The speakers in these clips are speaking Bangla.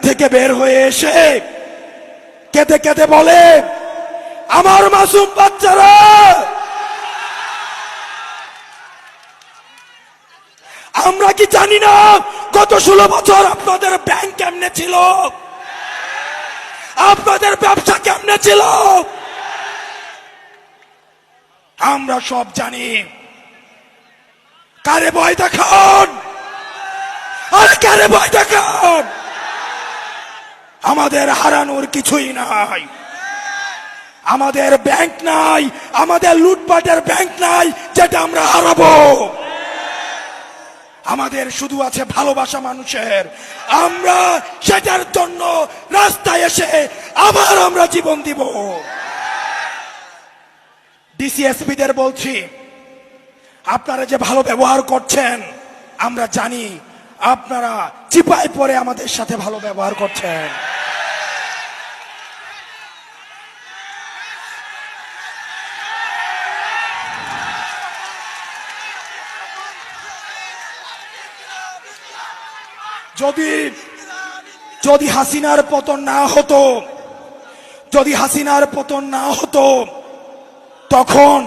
থেকে বের হয়ে এসে কেঁদে কেঁদে বলে, আমার মাসুম বাচ্চারা, আমরা কি জানি না গত 16 বছর আপনাদের ব্যাংক কেমনে ছিল, আপনাদের ব্যবসা কেমনে ছিল? আমরা সব জানি। কারে ভয় দেখান, আর কারে ভয় দেখান? আমাদের হারানোর কিছুই নাই। আমাদের ব্যাংক নাই, আমাদের লুটপাটের ব্যাংক নাই যেটা আমরা হারাবো। আমাদের শুধু আছে ভালোবাসা মানুষের। আমরা সেটার জন্য রাস্তায় এসে আবার আমরা জীবন দিব। ডিসিএসপিদের বলছি, আপনারা যে ভালো ব্যবহার করছেন আমরা জানি, আপনারা চিপায় পড়ে আমাদের সাথে ভালো ব্যবহার করছেন। যদি হাসিনার পতন না হতো, যদি হাসিনার পতন না হতো, তখন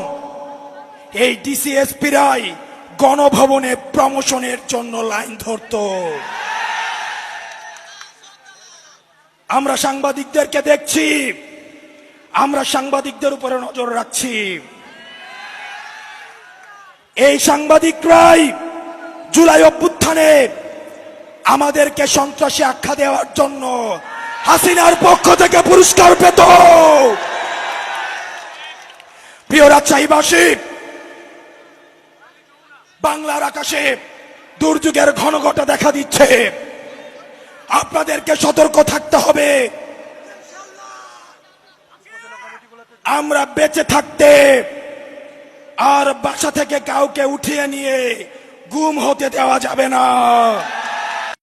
এই ডিসিএসপিরাই গণভবনে প্রমোশনের জন্য লাইন ধরতো। আমরা সাংবাদিকদেরকে দেখছি, আমরা সাংবাদিকদের উপরে নজর রাখছি। এই সাংবাদিকরাই জুলাই অভ্যুত্থানে আমাদেরকে সন্ত্রাসী আখ্যা দেওয়ার জন্য হাসিনার পক্ষ থেকে পুরস্কার পেত। প্রিয় রাজশাহীবাসী, বাংলার আকাশে দুর্যোগের ঘনঘটা দেখা দিচ্ছে। আপনাদেরকে সতর্ক থাকতে হবে। আমরা বেঁচে থাকতে আর বাসা থেকে কাউকে উঠিয়ে নিয়ে গুম হতে দেওয়া যাবে না।